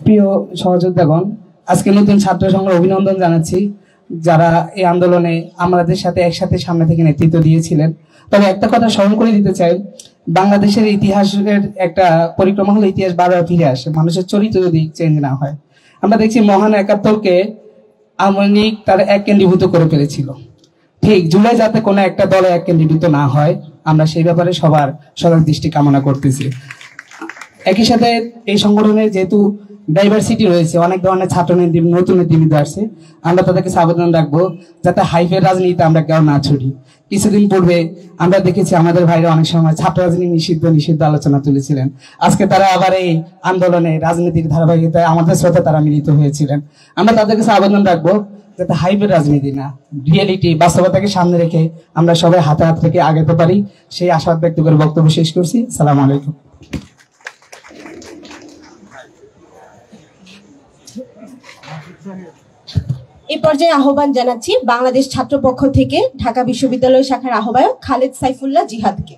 প্রিয় সহযোদ্ধাগণ, আজকে নতুন ছাত্র সংঘের অভিনন্দন জানাচ্ছি, যারা এই আন্দোলনে আমাদের সাথে একসাথে সামনে থেকে নেতৃত্ব দিয়েছিলেন। তবে একটা কথা স্মরণ করে দিতে চাই, বাংলাদেশের ইতিহাসের একটা পরিক্রমা হলো ইতিহাস বারবার ফিরে আসে, মানুষের চরিত্র যদি চেঞ্জ না হয়। আমরা দেখছি মহান ৭১কে আওয়ামী লীগ তার এক কেন্দ্রীভূত করে ফেলেছিল। ঠিক জুলাই যাতে কোনো একটা দলে এক কেন্দ্রীভূত না হয়, আমরা সেই ব্যাপারে সবার সজাগ দৃষ্টি কামনা করতেছি। একই সাথে এই সংগঠনের যেহেতু ডাইভার্সিটি রয়েছে, অনেক ধরনের ছাত্র নেতৃবৃন্দ, নতুন নেতৃবৃন্দ আসছে, আমরা তাদেরকে আবেদন রাখবো যাতে হাইফের রাজনীতিতে আমরা কেউ না ছড়ি। কিছুদিন পূর্বে আমরা দেখেছি আমাদের ভাইরা অনেক সময় ছাত্র রাজনীতি নিষিদ্ধ আলোচনা তুলেছিলেন। আজকে তারা আবার এই আন্দোলনে রাজনীতির ধারাবাহিকতায় আমাদের সাথে তারা মিলিত হয়েছিলেন। আমরা তাদের কাছে আবেদন রাখবো যাতে হাইফের রাজনীতি না, রিয়েলিটি বাস্তবতাকে সামনে রেখে আমরা সবাই হাতে হাত রেখে আগাতে পারি, সেই আশাবাদ ব্যক্ত করে বক্তব্য শেষ করছি। আসসালামু আলাইকুম। এই পর্যায়ে আহ্বান জানাচ্ছি বাংলাদেশ ছাত্র পক্ষ থেকে ঢাকা বিশ্ববিদ্যালয় শাখার আহ্বায়ক খালেদ সাইফুল্লাহ জিহাদকে।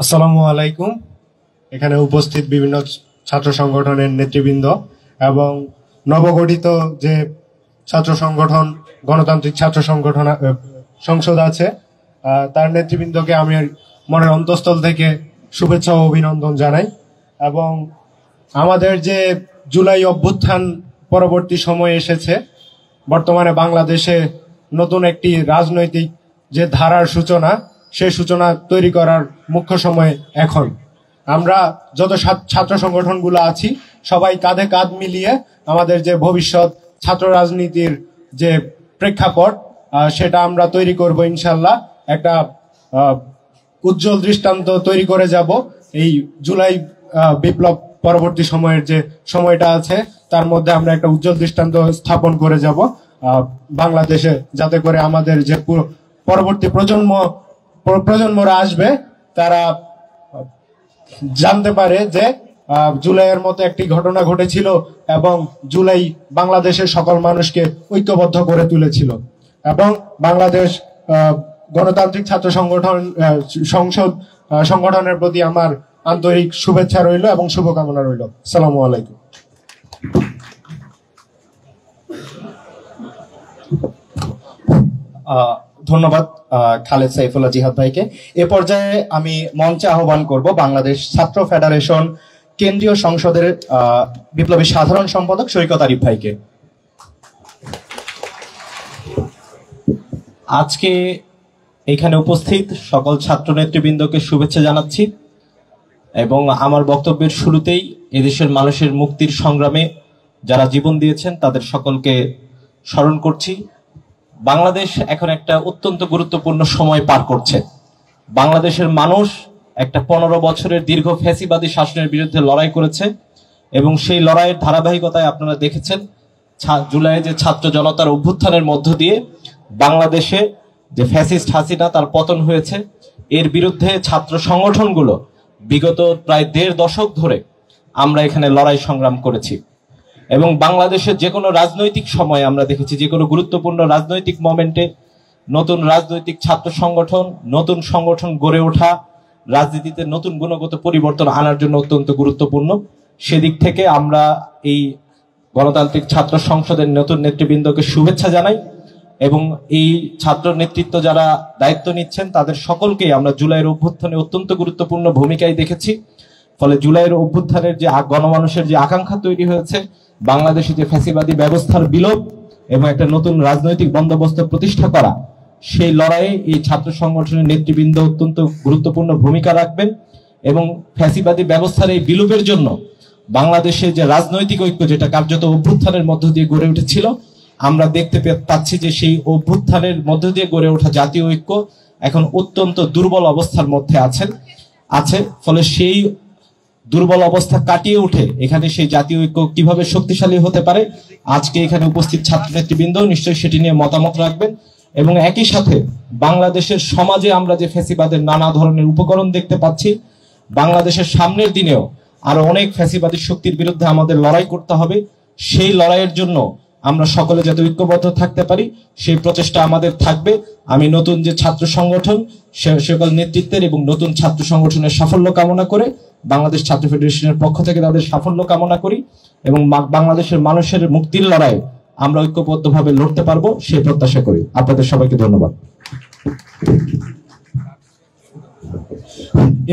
আসসালামু আলাইকুম। এখানে উপস্থিত বিভিন্ন ছাত্র সংগঠনের নেতৃবৃন্দ এবং নবগঠিত যে ছাত্র সংগঠন গণতান্ত্রিক ছাত্র সংগঠন সংসদ আছে, তার নেতৃবৃন্দকে আমি মনের অন্তঃস্থল থেকে শুভেচ্ছা ও অভিনন্দন জানাই। এবং আমাদের যে জুলাই অভ্যুত্থান পরবর্তী সময় এসেছে, বর্তমানে বাংলাদেশে নতুন একটি রাজনৈতিক যে ধারার সূচনা, সেই সূচনা তৈরি করার মুখ্য সময় এখন। আমরা যত ছাত্র সংগঠনগুলো আছি, সবাই কাঁধে কাঁধ মিলিয়ে আমাদের যে ভবিষ্যৎ ছাত্র রাজনীতির যে প্রেক্ষাপট, সেটা আমরা তৈরি করব ইনশাল্লাহ। একটা উজ্জ্বল দৃষ্টান্ত তৈরি করে যাব এই জুলাই বিপ্লব পরবর্তী সময়ের যে সময়টা আছে, তার মধ্যে আমরা একটা উজ্জ্বল দৃষ্টান্ত স্থাপন করে যাব বাংলাদেশে, যাতে করে আমাদের যে পরবর্তী প্রজন্মরা আসবে তারা জানতে পারে যে জুলাইয়ের মতো একটি ঘটনা ঘটেছিল এবং জুলাই বাংলাদেশের সকল মানুষকে ঐক্যবদ্ধ করে তুলেছিল। এবং বাংলাদেশ গণতান্ত্রিক ছাত্র সংসদ সংগঠনের প্রতি আমার আন্তরিক শুভেচ্ছা রইল এবং শুভকামনা রইল। আসসালামু আলাইকুম। ধন্যবাদ খালেদ সাইফুল্লাহ জিহাদ ভাইকে। এ পর্যায়ে আমি মঞ্চে আহ্বান করব বাংলাদেশ ছাত্র ফেডারেশন কেন্দ্রীয় সংসদের বিপ্লবী সাধারণ সম্পাদক শরীকত আরিফ ভাইকে। আজকে এখানে উপস্থিত সকল ছাত্র নেতৃবৃন্দকে শুভেচ্ছা জানাচ্ছি এবং আমার বক্তব্যের শুরুতেই এদেশের মানুষের মুক্তির সংগ্রামে যারা জীবন দিয়েছেন তাদের সকলকে স্মরণ করছি। বাংলাদেশ এখন একটা অত্যন্ত গুরুত্বপূর্ণ সময় পার করছে। বাংলাদেশের মানুষ একটা 15 বছরের দীর্ঘ ফ্যাসিবাদী শাসনের বিরুদ্ধে লড়াই করেছে এবং সেই লড়াইয়ের ধারাবাহিকতায় আপনারা দেখেছেন জুলাইয়ে যে ছাত্র জনতার অভ্যুত্থানের মধ্য দিয়ে বাংলাদেশে যে ফ্যাসিস্ট হাসিনা তার পতন হয়েছে। এর বিরুদ্ধে ছাত্র সংগঠনগুলো বিগত প্রায় 1.5 দশক ধরে আমরা এখানে লড়াই সংগ্রাম করেছি এবং বাংলাদেশের যে কোনো রাজনৈতিক সময়ে আমরা দেখেছি যে কোনো গুরুত্বপূর্ণ রাজনৈতিক মোমেন্টে নতুন রাজনৈতিক ছাত্র সংগঠন, নতুন সংগঠন গড়ে ওঠা রাজনীতিতে নতুন গুণগত পরিবর্তন আনার জন্য অত্যন্ত গুরুত্বপূর্ণ। সেদিক থেকে আমরা এই গণতান্ত্রিক ছাত্র সংসদের নতুন নেতৃবৃন্দকে শুভেচ্ছা জানাই এবং এই ছাত্র নেতৃত্ব যারা দায়িত্ব নিচ্ছেন তাদের সকলকেই আমরা জুলাইয়ের অভ্যুত্থানে অত্যন্ত গুরুত্বপূর্ণ ভূমিকায় দেখেছি। ফলে জুলাইয়ের অভ্যুত্থানের যে গণমানুষের যে আকাঙ্ক্ষা তৈরি হয়েছে, বাংলাদেশে যে ফ্যাসিবাদী ব্যবস্থার বিলোপ এবং একটা নতুন রাজনৈতিক বন্দোবস্ত প্রতিষ্ঠা করা, সেই লড়াইয়ে এই ছাত্র সংগঠনের নেতৃবৃন্দ অত্যন্ত গুরুত্বপূর্ণ ভূমিকা রাখবেন এবং ফ্যাসিবাদী ব্যবস্থার এই বিলোপের জন্য বাংলাদেশে যে রাজনৈতিক ঐক্য যেটা কার্যত অভ্যুত্থানের মধ্য দিয়ে গড়ে উঠেছিল, আমরা দেখতে পাচ্ছি যে সেই অভ্যুত্থানের মধ্য দিয়ে গড়ে ওঠা জাতীয় ঐক্য এখন অত্যন্ত দুর্বল অবস্থার মধ্যে আছে। ফলে সেই দুর্বল অবস্থা কাটিয়ে উঠে এখানে সেই জাতীয় ঐক্য কিভাবে শক্তিশালী হতে পারে, আজকে এখানে উপস্থিত ছাত্র নেতৃবৃন্দ নিশ্চয়ই সেটি নিয়ে মতামত রাখবেন। এবং একই সাথে বাংলাদেশের সমাজে আমরা যে ফ্যাসিবাদের নানা ধরনের উপকরণ দেখতে পাচ্ছি, বাংলাদেশের সামনের দিনেও আরো অনেক ফ্যাসিবাদী শক্তির বিরুদ্ধে আমাদের লড়াই করতে হবে। সেই লড়াইয়ের জন্য আমরা সকলে যাতে ঐক্যবদ্ধ থাকতে পারি সেই প্রচেষ্টা আমাদের থাকবে। আমি নতুন যে ছাত্র সংগঠন সকল নেতৃত্বের এবং নতুন ছাত্র সংগঠনের সাফল্য কামনা করে বাংলাদেশ ছাত্র ফেডারেশনের পক্ষ থেকে তাদের সাফল্য কামনা করি এবং বাংলাদেশের মানুষের মুক্তির লড়াইয়ে আমরা ঐক্যবদ্ধভাবে লড়তে পারবো সেই প্রত্যাশা করি। আপনাদের সবাইকে ধন্যবাদ।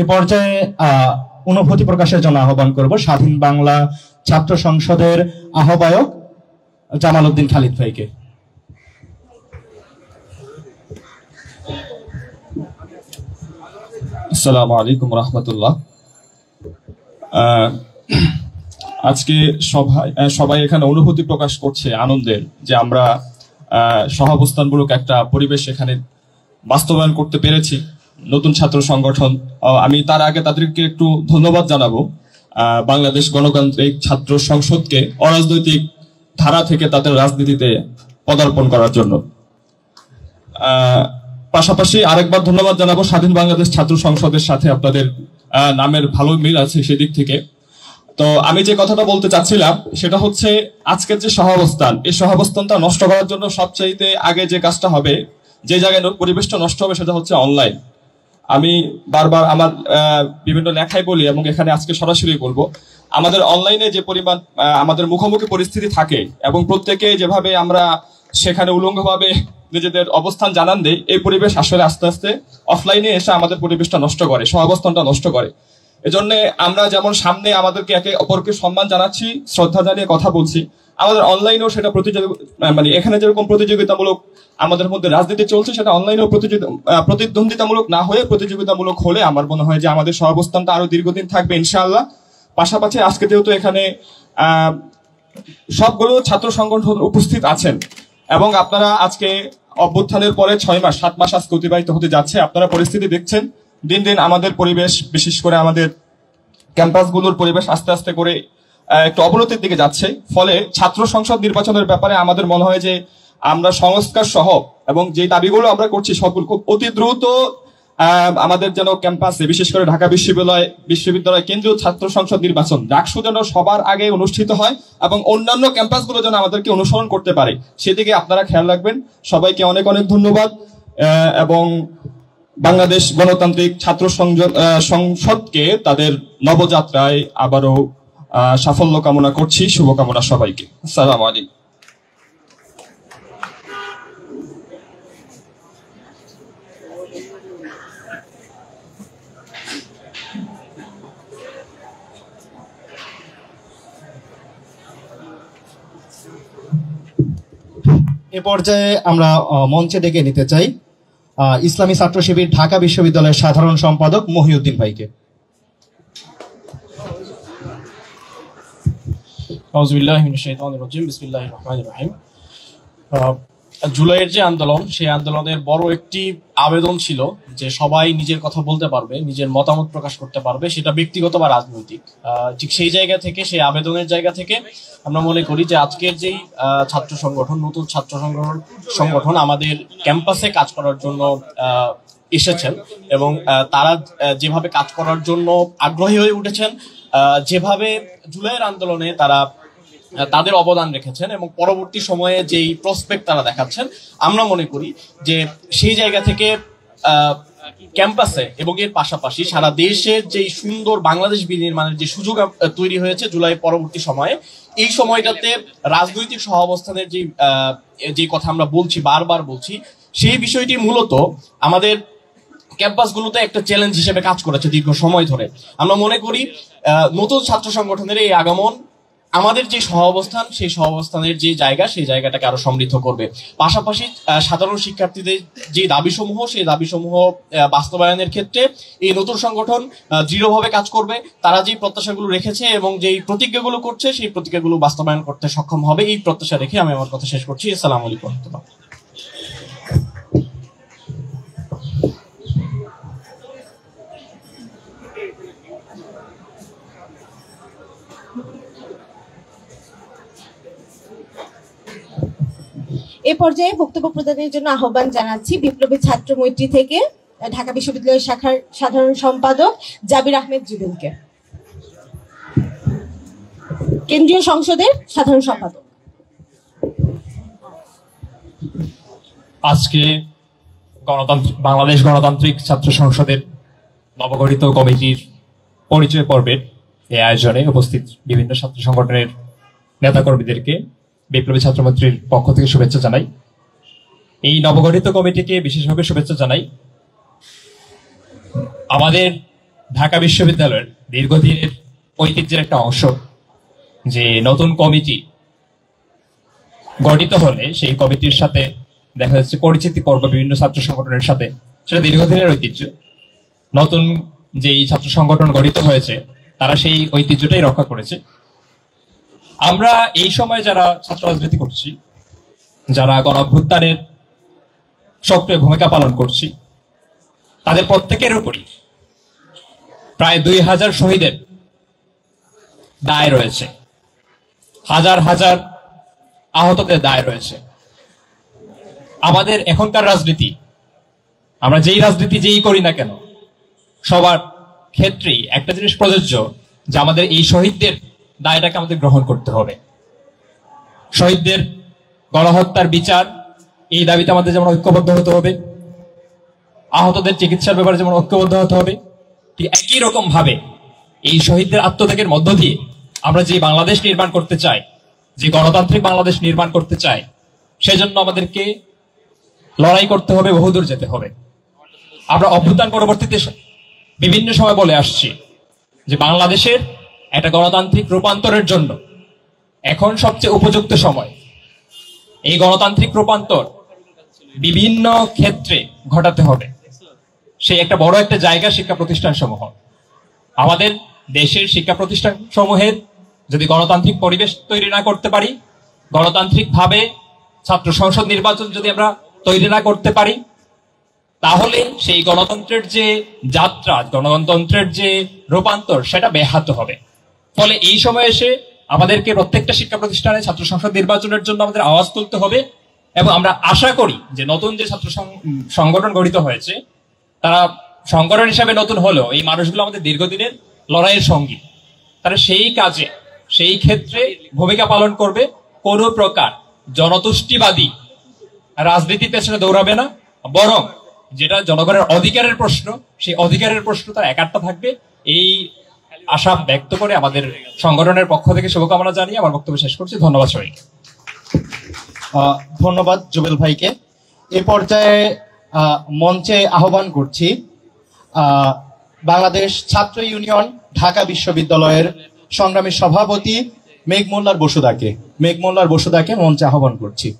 এ পর্যায়ে অনুভূতি প্রকাশের জন্য আহ্বান করব স্বাধীন বাংলা ছাত্র সংসদের আহ্বায়ক জামাল উদ্দিন খালিদ ভাইকে। আসসালামু আলাইকুম রহমতুল্লাহ। আজকে সবাই এখানে অনুভূতি প্রকাশ করছে আনন্দের যে আমরা সহাবস্থানমূলক একটা পরিবেশ এখানে বাস্তবায়ন করতে পেরেছি নতুন ছাত্র সংগঠন। আমি তার আগে তাদেরকে একটু ধন্যবাদ জানাবো বাংলাদেশ গণতান্ত্রিক ছাত্র সংসদকে অরাজনৈতিক ধারা থেকে তাদের রাজনীতিতে পদার্পণ করার জন্য। পাশাপাশি আরেকবার ধন্যবাদ জানাবো স্বাধীন বাংলাদেশ ছাত্র সংসদের সাথে আপনাদের নামের ভালো মিল আছে সেদিক থেকে। তো আমি যে কথাটা বলতে চাচ্ছিলাম সেটা হচ্ছে আজকের যে সহাবস্থান, এই সহাবস্থানটা নষ্ট করার জন্য সবচাইতে আগে যে কাজটা হবে, যে জায়গায় পরিবেশটা নষ্ট হবে সেটা হচ্ছে অনলাইন। আমি বারবার আমার বিভিন্ন লেখায় বলি এবং এখানে আজকে সরাসরি বলবো, আমাদের অনলাইনে যে পরিমাণ আমাদের মুখোমুখি পরিস্থিতি থাকে এবং প্রত্যেকে যেভাবে আমরা সেখানে উলঙ্গভাবে নিজেদের অবস্থান জানান দেই, এই পরিবেশ আসলে আস্তে আস্তে অফলাইনে এসে আমাদের পরিবেশটা নষ্ট করে, সহাবস্থানটা নষ্ট করে। এজন্য আমরা যেমন সামনে আমাদেরকে একে অপরকে সম্মান জানাচ্ছি, শ্রদ্ধা জানিয়ে কথা বলছি, আমাদের অনলাইনেও সেটা মানে এখানে যেরকম প্রতিযোগিতামূলক আমাদের মধ্যে রাজনীতি চলছে, সেটা অনলাইনেও প্রতিদ্বন্দ্বিতামূলক না হয়ে প্রতিযোগিতামূলক হলে আমার মনে হয় যে আমাদের সহাবস্থানটা আরো দীর্ঘদিন থাকবে ইনশাআল্লাহ। পাশাপাশি আজকে যেহেতু এখানে সবগুলো ছাত্র সংগঠন উপস্থিত আছেন এবং আপনারা আজকে অভ্যুত্থানের পরে 7 মাস আজকে অতিবাহিত হতে যাচ্ছে, আপনারা পরিস্থিতি দেখছেন দিন দিন আমাদের পরিবেশ, বিশেষ করে আমাদের ক্যাম্পাসগুলোর পরিবেশ আস্তে আস্তে করে একটু অবনতির দিকে যাচ্ছে। ফলে ছাত্র সংসদ নির্বাচনের ব্যাপারে আমাদের মনে হয় যে আমরা সংস্কার সহ এবং যে দাবিগুলো আমরা করছি সবগুলো খুব অতি দ্রুত আমাদের যেন ক্যাম্পাসে, বিশেষ করে ঢাকা বিশ্ববিদ্যালয় কেন্দ্রীয় ছাত্র সংসদ নির্বাচন ডাকসু যেন সবার আগে অনুষ্ঠিত হয় এবং অন্যান্য ক্যাম্পাসগুলো যেন আমাদেরকে অনুসরণ করতে পারে, সেদিকে আপনারা খেয়াল রাখবেন। সবাইকে অনেক অনেক ধন্যবাদ এবং বাংলাদেশ গণতান্ত্রিক ছাত্র সংসদকে তাদের নবযাত্রায় আবারও সাফল্য কামনা করছি। শুভকামনা সবাইকে। আসসালামু আলাইকুম। এ পর্যায়ে আমরা মঞ্চে ডেকে নিতে চাই ইসলামী ছাত্র শিবির ঢাকা বিশ্ববিদ্যালয়ের সাধারণ সম্পাদক মহিউদ্দিন ভাইকে। আউযুবিল্লাহি মিনাশ শাইতানির রাজিম। বিসমিল্লাহির রহমানির রহিম। জুলাইয়ের যে আন্দোলন, সেই আন্দোলনের বড় একটি আবেদন ছিল যে সবাই নিজের কথা বলতে পারবে, নিজের মতামত প্রকাশ করতে পারবে, সেটা ব্যক্তিগত বা রাজনৈতিক। ঠিক সেই জায়গা থেকে, সেই আবেদনের জায়গা থেকে আমরা মনে করি যে আজকের যেই ছাত্র সংগঠন, নতুন ছাত্র সংগঠন আমাদের ক্যাম্পাসে কাজ করার জন্য এসেছেন এবং তারা যেভাবে কাজ করার জন্য আগ্রহী হয়ে উঠেছেন, যেভাবে জুলাইয়ের আন্দোলনে তারা তাদের অবদান রেখেছেন এবং পরবর্তী সময়ে যেই প্রসপেক্ট তারা দেখাচ্ছেন, আমরা মনে করি যে সেই জায়গা থেকে ক্যাম্পাসে এবং এর পাশাপাশি সারা দেশের যে সুন্দর বাংলাদেশ বিনির্মাণের যে সুযোগ তৈরি হয়েছে জুলাই পরবর্তী সময়ে, এই সময়টাতে রাজনৈতিক সহাবস্থানের যে কথা আমরা বলছি, বারবার বলছি, সেই বিষয়টি মূলত আমাদের ক্যাম্পাসগুলোতে একটা চ্যালেঞ্জ হিসেবে কাজ করেছে দীর্ঘ সময় ধরে। আমরা মনে করি নতুন ছাত্র সংগঠনের এই আগমন আমাদের যে সহাবস্থান, সেই সহাবস্থানের যে জায়গা, সেই জায়গাটাকে আরো সমৃদ্ধ করবে। পাশাপাশি সাধারণ শিক্ষার্থীদের যে দাবিসমূহ, সেই দাবিসমূহ বাস্তবায়নের ক্ষেত্রে এই নতুন সংগঠন দৃঢ়ভাবে কাজ করবে। তারা যে প্রত্যাশাগুলো রেখেছে এবং যেই প্রতিজ্ঞাগুলো করছে, সেই প্রতিজ্ঞাগুলো বাস্তবায়ন করতে সক্ষম হবে, এই প্রত্যাশা রেখে আমি আমার কথা শেষ করছি। আসসালামু আলাইকুম। এ পর্যায়ে বক্তব্য প্রদানের জন্য আহ্বান জানাচ্ছি বিপ্লবী ছাত্র মৈত্রী থেকে ঢাকা বিশ্ববিদ্যালয় শাখার সাধারণ সম্পাদক জাবির আহমেদ জুবেলকে, কেন্দ্রীয় সংসদের সাধারণ সম্পাদক। আজকে বাংলাদেশ গণতান্ত্রিক ছাত্র সংসদের নবগঠিত কমিটির পরিচয় পর্বের এই আয়োজনে উপস্থিত বিভিন্ন ছাত্র সংগঠনের নেতাকর্মীদেরকে বিপ্লবী ছাত্রমৈত্রীর পক্ষ থেকে শুভেচ্ছা জানাই। এই নবগঠিত কমিটিকে বিশেষভাবে শুভেচ্ছা জানাই। আমাদের ঢাকা বিশ্ববিদ্যালয়ের দীর্ঘদিনের ঐতিহ্যের একটা অংশ যে নতুন কমিটি গঠিত হলে সেই কমিটির সাথে দেখা যাচ্ছে পরিচিতি পর্ব বিভিন্ন ছাত্র সংগঠনের সাথে, সেটা দীর্ঘদিনের ঐতিহ্য। নতুন যেই ছাত্র সংগঠন গঠিত হয়েছে তারা সেই ঐতিহ্যটাই রক্ষা করেছে। আমরা এই সময় যারা ছাত্র রাজনীতি করছি, যারা গণঅভ্যুত্থানের সক্রিয় ভূমিকা পালন করছি, তাদের প্রত্যেকের উপরই প্রায় 2000 শহীদের দায় রয়েছে, হাজার হাজার আহতদের দায় রয়েছে। আমাদের এখনকার রাজনীতি, আমরা যেই রাজনীতি যেই করি না কেন, সবার ক্ষেত্রেই একটা জিনিস প্রযোজ্য যে আমাদের এই শহীদদের দায়টাকে আমাদের গ্রহণ করতে হবে। শহীদদের গণহত্যার বিচার, এই দাবিতে আমাদের যেমন ঐক্যবদ্ধ হতে হবে, আহতদের চিকিৎসার ব্যাপারে যেমন ঐক্যবদ্ধ হতে হবে, ঠিক একই রকম ভাবে এই শহীদদের আত্মত্যাগের মধ্য দিয়ে আমরা যে বাংলাদেশ নির্মাণ করতে চাই, যে গণতান্ত্রিক বাংলাদেশ নির্মাণ করতে চাই, সেজন্য আমাদেরকে লড়াই করতে হবে, বহুদূর যেতে হবে। আমরা অভ্যুত্থান পরবর্তীতে বিভিন্ন সময় বলে আসছি যে বাংলাদেশের একটা গণতান্ত্রিক রূপান্তরের জন্য এখন সবচেয়ে উপযুক্ত সময়। এই গণতান্ত্রিক রূপান্তর বিভিন্ন ক্ষেত্রে ঘটাতে হবে। সেই একটা বড় একটা জায়গা শিক্ষা প্রতিষ্ঠান সমূহ। আমাদের দেশের শিক্ষা প্রতিষ্ঠান সমূহের যদি গণতান্ত্রিক পরিবেশ তৈরি না করতে পারি, গণতান্ত্রিক ভাবে ছাত্র সংসদ নির্বাচন যদি আমরা তৈরি না করতে পারি, তাহলে সেই গণতন্ত্রের যে যাত্রা, গণতন্ত্রের যে রূপান্তর, সেটা ব্যাহত হবে। ফলে এই সময় এসে আমাদেরকে প্রত্যেকটা শিক্ষা প্রতিষ্ঠানে ছাত্র সংসদ নির্বাচনের জন্য আমাদের আওয়াজ তুলতে হবে। এবং আমরা আশা করি যে নতুন যে ছাত্র সংগঠন গঠিত হয়েছে, তারা সংগঠন হিসাবে নতুন হলেও এই মানুষগুলো আমাদের দীর্ঘদিনের লড়াইয়ের সঙ্গী। তারা সেই কাজে, সেই ক্ষেত্রে ভূমিকা পালন করবে। কোনো প্রকার জনতুষ্টিবাদী রাজনীতির পেছনে দৌড়াবে না, বরং যেটা জনগণের অধিকারের প্রশ্ন, সেই অধিকারের প্রশ্ন তার একাত্ম থাকবে। এই আশা ব্যক্ত করে আমাদের সংগঠনের পক্ষ থেকে শুভকামনা জানিয়ে আমার বক্তব্য শেষ করছি। ধন্যবাদ সবাইকে। ধন্যবাদ জুবেল ভাইকে। এ পর্যায়ে মঞ্চে আহ্বান করছি বাংলাদেশ ছাত্র ইউনিয়ন ঢাকা বিশ্ববিদ্যালয়ের সংগ্রামী সভাপতি মেঘমোল্লার বসুদাকে মঞ্চে আহ্বান করছি।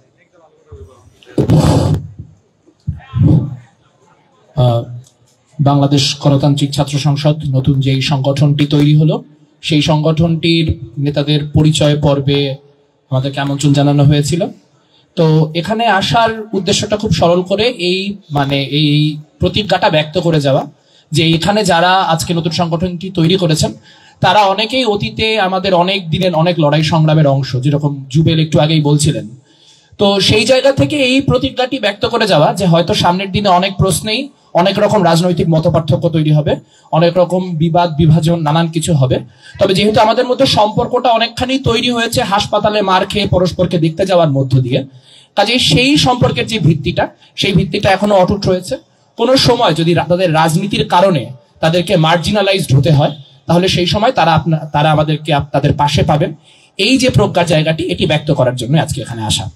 বাংলাদেশ গণতান্ত্রিক ছাত্র সংসদ নতুন যেই সংগঠনটি তৈরি হলো, সেই সংগঠনটির নেতাদের পরিচয় পর্বে আমাদেরকে আমন্ত্রণ জানানো হয়েছিল। তো এখানে আসার উদ্দেশ্যটা খুব সরল করে এই প্রতিজ্ঞাটা ব্যক্ত করে যাওয়া যে এখানে যারা আজকে নতুন সংগঠনটি তৈরি করেছেন তারা অনেকেই অতীতে আমাদের অনেক দিনের অনেক লড়াই সংগ্রামের অংশ, যেরকম জুবেল একটু আগেই বলছিলেন। তো সেই জায়গা থেকে এই প্রতিজ্ঞাটি ব্যক্ত করে যাওয়া যে হয়তো সামনের দিনে অনেক প্রশ্নেই অনেক রকম রাজনৈতিক মতপার্থক্য তৈরি হবে, অনেক রকম বিবাদ বিভাজন নানান কিছু হবে। তবে যেহেতু আমাদের মধ্যে সম্পর্কটা অনেকখানি তৈরি হয়েছে হাসপাতালে মার খেয়ে পরস্পরকে দেখতে যাওয়ার মধ্য দিয়ে, কাজেই সেই সম্পর্কের যে ভিত্তিটা, সেই ভিত্তিটা এখনো অটুট রয়েছে। কোনো সময় যদি তাদের রাজনীতির কারণে তাদেরকে মার্জিনালাইজড হতে হয়, তাহলে সেই সময় তারা আমাদেরকে তাদের পাশে পাবেন। এই যে প্রজ্ঞার জায়গাটি, এটি ব্যক্ত করার জন্য আজকে এখানে আসা।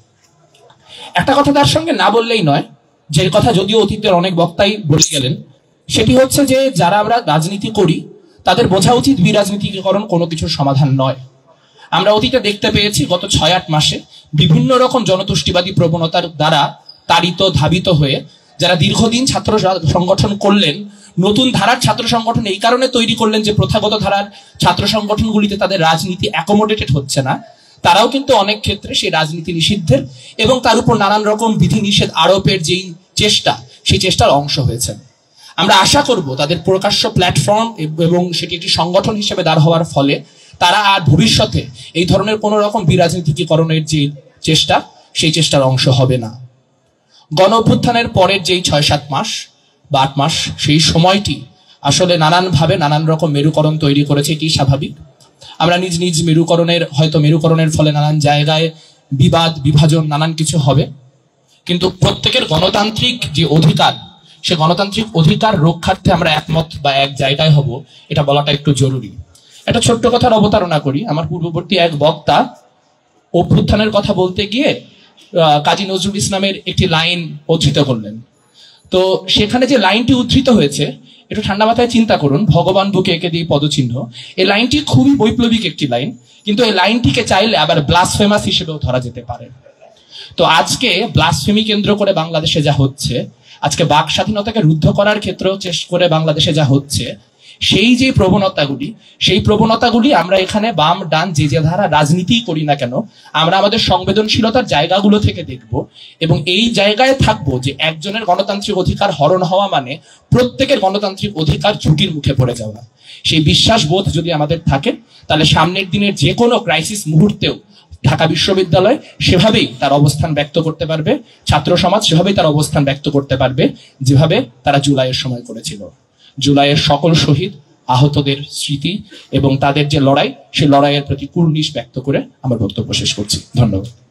একটা কথা তার সঙ্গে না বললেই নয়, যে কথা যদিও অতীতের অনেক বক্তাই বলে গেলেন, সেটি হচ্ছে যে যারা আমরা রাজনীতি করি তাদের বোঝা উচিত বিরাজনীতিকরণ কোনো কিছুর সমাধান নয়। আমরা অতীতে দেখতে পেয়েছি গত 6-8 মাসে বিভিন্ন রকম জনতুষ্টিবাদী প্রবণতার দ্বারা তাড়িত ধাবিত হয়ে যারা দীর্ঘদিন ছাত্র সংগঠন করলেন, নতুন ধারার ছাত্র সংগঠন এই কারণে তৈরি করলেন যে প্রথাগত ধারার ছাত্র সংগঠনগুলিতে তাদের রাজনীতি অ্যাকোমোডেটেড হচ্ছে না, তারাও কিন্তু অনেক ক্ষেত্রে সেই রাজনীতি নিষিদ্ধের এবং তার উপর নানান রকম বিধিনিষেধ আরোপের যেই চেষ্টা, সেই চেষ্টার অংশ হয়েছেন। আমরা আশা করব তাদের প্রকাশ্য প্ল্যাটফর্ম এবং সেটি একটি সংগঠন হিসেবে দাঁড় হওয়ার ফলে তারা আর ভবিষ্যতে এই ধরনের কোন রকম বিরাজনীতিকরণের যে চেষ্টা, সেই চেষ্টার অংশ হবে না। গণ অভ্যুত্থানের পরের যেই 6-7 মাস বা 8 মাস, সেই সময়টি আসলে নানানভাবে নানান রকম মেরুকরণ তৈরি করেছে, এটি স্বাভাবিক। আমরা নিজ নিজ মেরুকরণের ফলে নানান জায়গায় বিবাদ বিভাজন নানান কিছু হবে, কিন্তু প্রত্যেকের গণতান্ত্রিক যে অধিকার, সে গণতান্ত্রিক অধিকার রক্ষার্থে আমরা একমত বা এক জায়গায় হব, এটা বলাটা একটু জরুরি। একটা ছোট্ট কথার অবতারণা করি। আমার পূর্ববর্তী এক বক্তা অভ্যুত্থানের কথা বলতে গিয়ে কাজী নজরুল ইসলামের একটি লাইন উদ্ধৃত করলেন। তো সেখানে যে লাইনটি উদ্ধৃত হয়েছে, একটু ঠান্ডা মাথায় চিন্তা করুন, ভগবান বুকে এঁকে দিয়ে পদচিহ্ন, এই লাইনটি খুবই বৈপ্লবিক একটি লাইন, কিন্তু এই লাইনটিকে চাইলে আবার ব্লাসফেমাস হিসেবেও ধরা যেতে পারে। তো আজকে ব্লাসফেমি কেন্দ্র করে বাংলাদেশে যা হচ্ছে, আজকে বাক স্বাধীনতাকে রুদ্ধ করার ক্ষেত্রেও চেষ্টা করে বাংলাদেশে যা হচ্ছে, সেই যে প্রবণতাগুলি আমরা এখানে বাম ডান যে ধারা রাজনীতি করি না কেন, আমরা আমাদের সংবেদনশীলতার জায়গাগুলো থেকে দেখব এবং এই জায়গায় থাকবো যে একজনের গণতান্ত্রিক অধিকার হরণ হওয়া মানে প্রত্যেকের গণতান্ত্রিক অধিকার ঝুঁকির মুখে পড়ে যাওয়া। সেই বিশ্বাস বোধ যদি আমাদের থাকে, তাহলে সামনের দিনের যে কোনো ক্রাইসিস মুহূর্তেও ঢাকা বিশ্ববিদ্যালয় সেভাবেই তার অবস্থান ব্যক্ত করতে পারবে, ছাত্র সমাজ সেভাবেই তার অবস্থান ব্যক্ত করতে পারবে যেভাবে তারা জুলাইয়ের সময় করেছিল। জুলাইয়ের সকল শহীদ, আহতদের স্মৃতি এবং তাদের যে লড়াই, সেই লড়াইয়ের প্রতি কুর্নিশ ব্যক্ত করে আমার বক্তব্য শেষ করছি। ধন্যবাদ।